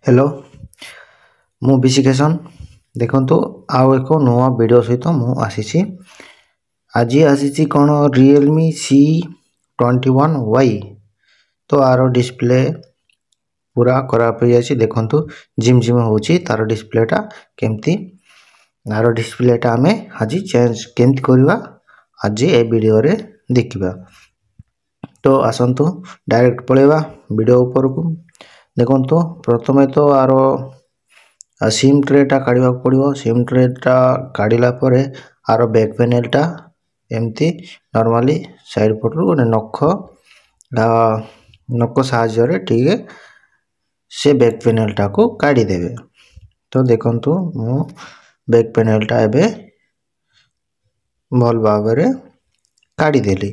Hello मु विशिकेशन देखंतु आउ एक नुआ वीडियो सहित मु आसीछि। आज आसीछि कोन Realme C21Y तो आरो डिस्प्ले पूरा खराब हो जाछि। देखंतु जिम जिम होछि तार डिस्प्लेटा केमती आरो डिस्प्लेटा हमें आज चेंज केमती करबा आज ए वीडियो रे देखिबा। तो आसंतु डायरेक्ट पळेबा वीडियो ऊपर को। देखंतु प्रथमे तो आरो सिम ट्रेटा काढिबा पड़िबो। सिम ट्रेटा काढिला परे आरो बैक पैनलटा एमती नॉर्मली साइड पटरु गोने नख साहाय्य रे ठीक से बैक पैनलटा को काढी देबे। तो देखंतु मु बैक पैनलटा एबे भल भाबरे काढी देली।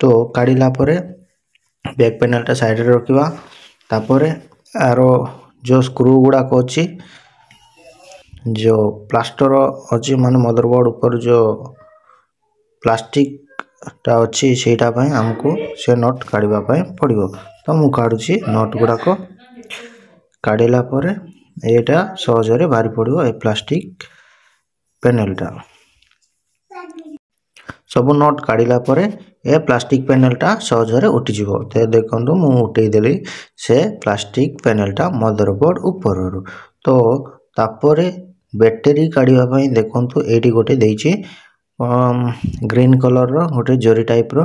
तो काढिला परे बैक पैनलटा साइड रे रखिबा। तापरे आरो जो स्क्रू गुडा को अछि जो प्लास्टर अछि माने मदरबोर्ड ऊपर जो प्लास्टिक ता अछि सेटा पय हमको से नट काढिबा पय पड़िबो। तो मु काढुछि नट गुडा को। काढिला परे एटा सहज रे बाहरी पड़िबो ए प्लास्टिक पैनलटा। सब नट काढिला परे ए प्लास्टिक पैनलटा सहज रे उठी जिवो। ते देखंतु मु उठेई देली से प्लास्टिक पैनलटा मदरबोर्ड ऊपर रु। तो तापरे बैटरी काढिबा पय देखंतु एडी गोटे देइछि ग्रीन कलर रो गोटे जरी टाइप रो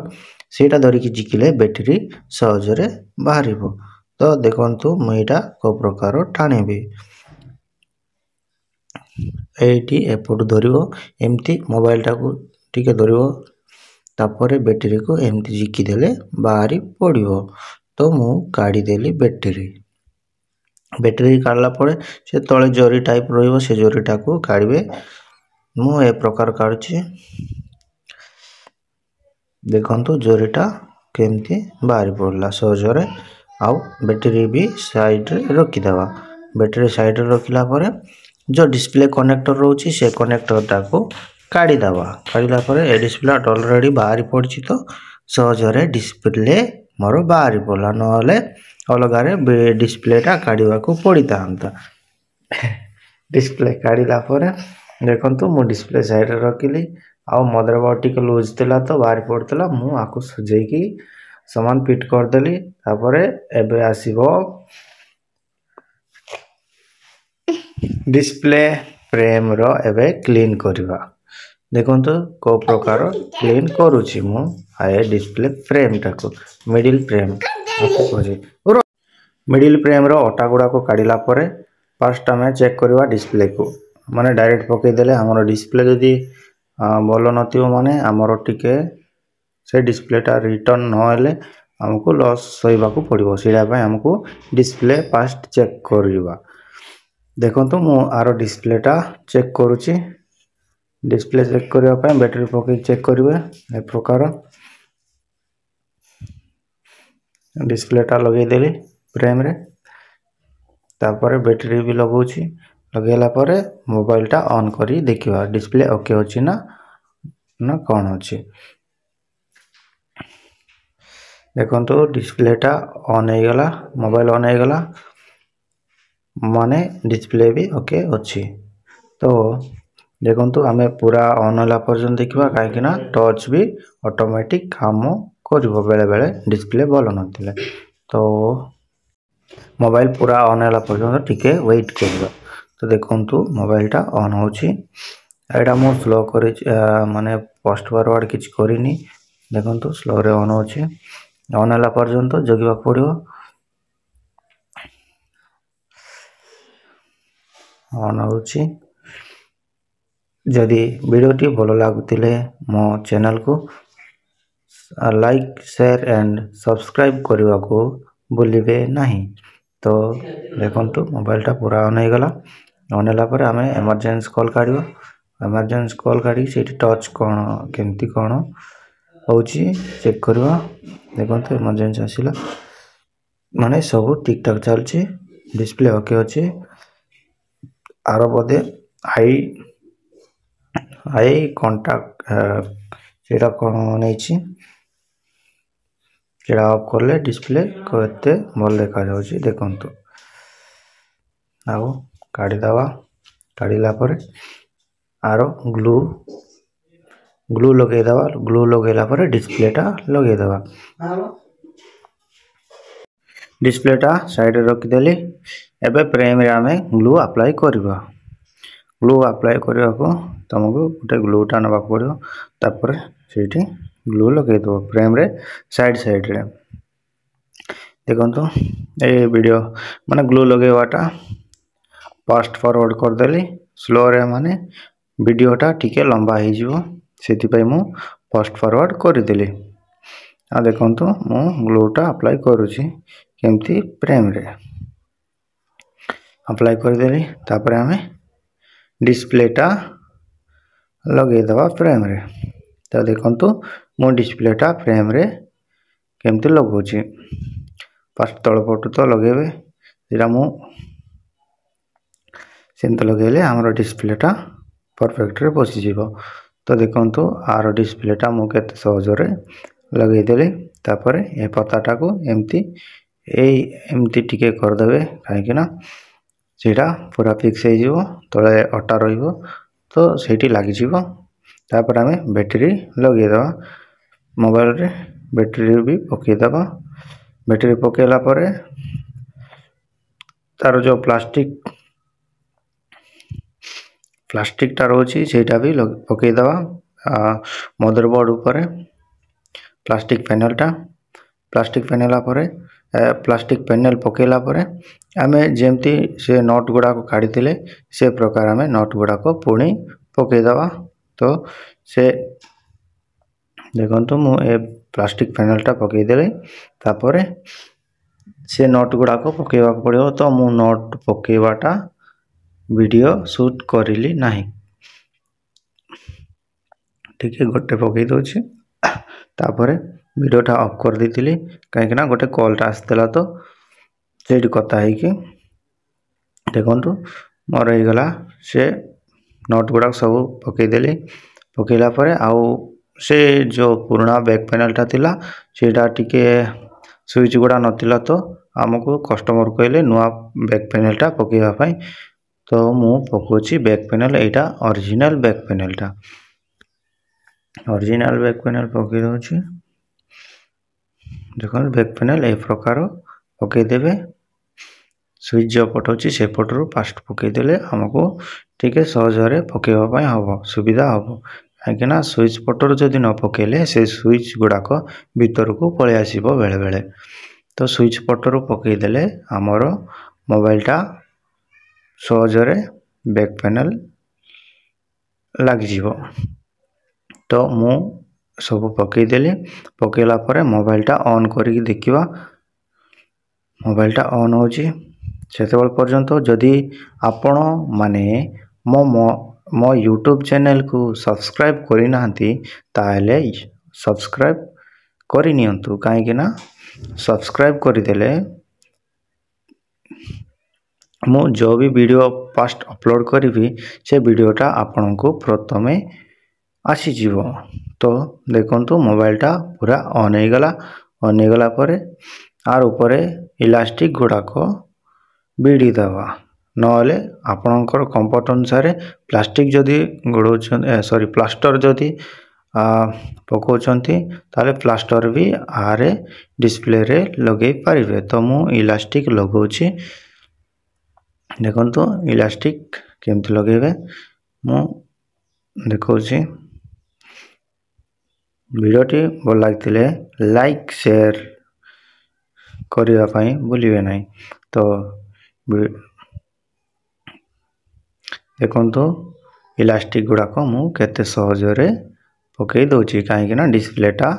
सेटा धरि कि जिकिले बैटरी सहज रे बाहरिबो। तो देखंतु मु एटा को प्रकार ठाणेबी एटी एपट धरिबो एमती मोबाइल टा को टिके धरिबो। तापरे बैटरी को एमती जिकी देले बाहरी पड़िबो। तो मु काढी देली बैटरी काढला परे से तळे जरी टाइप रहिबो से जरीटा को काढबे। मु ए प्रकार काढुछि देखंतु जरीटा केमती बाहरी पड़ला सहज रे। आउ बैटरी भी साइड रे रखि देबा। बैटरी साइड रे रखिला परे जो डिस्प्ले कनेक्टर रहउछि से कनेक्टर टा को काढी देबा। काढिला परे ए डिस्प्ले ऑलरेडी बाहरी पड़छि। तो सहज रे डिस्प्ले मोर बाहरी पड़ला नले अलगा रे डिस्प्ले टा काढिबा को पड़ितांता। डिस्प्ले काढिला परे देखंतु मु डिस्प्ले साइड रे रखिली। आउ मदरबोर्ड टिके लूज थिला तो बाहरी पड़तला। मु आकु सजेई की समान फिट कर देली। तापरे एबे आसीबो डिस्प्ले फ्रेम रो एबे क्लीन करबा। देखंतु को प्रकार क्लीन करूछि मु आए डिस्प्ले फ्रेम टा को मिडिल फ्रेम मिडिल फ्रेम रो ओटा गुडा को काढिला परे फर्स्ट हमें चेक करबा डिस्प्ले को। माने डायरेक्ट पके देले हमरो डिस्प्ले जदी बोलो नथियो माने हमरो टिके से डिस्प्ले टा रिटर्न न होले हमको लॉस सहीबा को पड़िबो। सेडा पय हमको डिस्प्ले फर्स्ट चेक करबा। देखंतु मु आरो डिस्प्ले टा चेक करूछि। डिस्प्ले चेक करबा पय बैटरी पके चेक करबे ए प्रकार डिस्प्ले टा लगे देली फ्रेम रे। तापरे बैटरी भी लगौछि। लगेला परे मोबाइल टा ऑन करी देखिबा डिस्प्ले ओके होछि ना कोन होछि। देखंतु डिस्प्ले टा ऑन हे गेला मोबाइल ऑन हे गेला माने डिस्प्ले भी ओके होछि। तो देखंतु हमें पूरा ऑन होला पर्यंत देखिबा काहे कि ना टच भी ऑटोमेटिक काम करबो बेले बेले डिस्प्ले बोल नथिले। तो मोबाइल पूरा ऑन होला पर्यंत टिके वेट करबा। तो देखंतु मोबाइल टा ऑन होछि। एडा मो स्लो करे माने फास्ट फॉरवर्ड किछ करिनी। देखंतु स्लो रे ऑन होछि। ऑन होला पर्यंत जगिबा पड़िबो। ऑन होछि। जदि वीडियो टी भलो लागुतिले मो चैनल को लाइक शेयर एंड सब्सक्राइब करबा को भूलिबे नहीं। तो देखंतु मोबाइल टा पूरा ऑन हे गेला। ऑन होला पर हमें इमरजेंसी कॉल काढिबो। इमरजेंसी कॉल काढी सेठी टच कोन केमती कोन होछि चेक करबा। देखंतु इमरजेंसी आसिला माने सब ठीक ठाक चलछि। डिस्प्ले ओके होछि। आरो बदे हाई कांटेक्ट सेटा कोन नैछि सेटा ऑफ करले डिस्प्ले कोते भल देखा जाउछि। देखंतु आउ काढ़ीदवा काढ़ला पर आर ग्लू लगेदवा ग्लू लगेला पर डिस्प्लेटा लगेदवा डिस्प्लेटा साइड रखिदेली एबे फ्रेम रे आमे ग्लू अप्लाई करबा ग्लू अप्लाई करबा को तुमको गोटे ग्लूटा नबा पड़ो तापर सेठी ग्लू लगे दो फ्रेम रे साइड रे देखो ए वीडियो माने ग्लू लगेवाटा फास्ट फॉरवर्ड कर देली स्लो रे माने वीडियोटा टिके लंबा हो जिवो सेति पई मु फास्ट फॉरवर्ड कर देली आ देखंतु मु ग्लूटा अप्लाई करूची केमती फ्रेम रे अप्लाई कर देली तापर हमें डिस्प्लेटा लगे दवा फ्रेम रे तो देखंतु मु डिस्प्लेटा फ्रेम रे केमती लगौची फास्ट तळ पटु तो लगेबे जेरा मु सेंत लगेले हमर डिस्प्लेटा परफेक्ट रे बसि जीवो तो देखंतु आर डिस्प्लेटा मु केते सहज रे लगे देले तापर ए पताटा को एमती टिके कर देबे काहे ना सेटा पूरा फिक्स हो जीवो तळे अटा रहिबो तो सेठी लागि जीवो तापर हमें बैटरी लगे दवा मोबाइल रे बैटरी भी पके दवा बैटरी पकेला परे तार जो प्लास्टिक टा रोची सेटा भी पके दवा मदरबोर्ड ऊपर प्लास्टिक पैनल परे प्लास्टिक पैनल पकेला परे आमे जेमती से नट गुडा को काढी थिले से प्रकार आमे नट गुडा को पुणी पके दवा तो से देखंतु मु ए प्लास्टिक पैनल टा पके देले तापर से नट गुडा को पकेवा पड़ियो तो मु नट पकेवाटा वीडियो शूट करिली नाही ठीक है गोटे पके दोछि तापर वीडियोटा ऑफ कर देथिली काहे ना गोटे कॉलटा आस्तेला तो सेठी कथा है कि देखंतु मोर हो गला से नट गुडा सब पके देली पकेला परे आउ से जो पुराना बैक पैनलटा थिला सेटा टिके स्विच गुडा नथिला तो हमको कस्टमर कहले नुआ बैक पैनलटा पकेवा पई तो मु पकोची बैक पैनल एटा ओरिजिनल बैक पैनल पके दोछि देखो बैक पैनल ए प्रकार पके देबे स्विच जो पटोची से पटरू फास्ट पके देले हमको ठीक सहज रे पकेवा पई हबो सुविधा हबो काहे ना स्विच पटर जदि न पकेले से स्विच गुडाक भीतर को पळे आसीबो बेले बेले तो स्विच पटर पके देले हमरो मोबाइलटा सहज रे बैक पैनल लाग जीवो तो मु सब पके देली पकेला परे मोबाइलटा ऑन करी देखिबा मोबाइलटा ऑन होची सेतेबल पर्यंत जदि आपण माने मो यूट्यूब चैनल को सब्सक्राइब करि नाहंती ताले सब्सक्राइब करि नियंतु काहे ना सब्सक्राइब करि देले मु जो भी वीडियो फास्ट अपलोड करी से वीडियोटा आपन को प्रथमे आसी जीवो तो देखंतु मोबाइलटा पूरा ऑन हो गला परे आर ऊपर इलास्टिक गुडाक बीड़ी दवा नले आपणकर कंफर्ट अनुसार प्लास्टिक जदि गुड़ प्लास्टर जदि पकाउछंती ताले प्लास्टर भी आरे डिस्प्ले रे लगे पारिबे तो मु इलास्टिक लगौछि देखंतु इलास्टिक केमति लगेबे मु देखौछि वीडियोटी भल लागतिले लाइक शेयर करिया पई भूलिबे नाही तो देखंतु इलास्टिक गुडाक मु केते सहज रे पकई दोछि काहे ना डिस्प्लेटा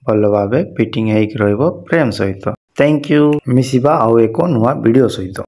भल भाबे फिटिंग हेक रहइबो फ्रेम सहित थैंक यू मिसिबा आउ एको नुआ वीडियो सहित।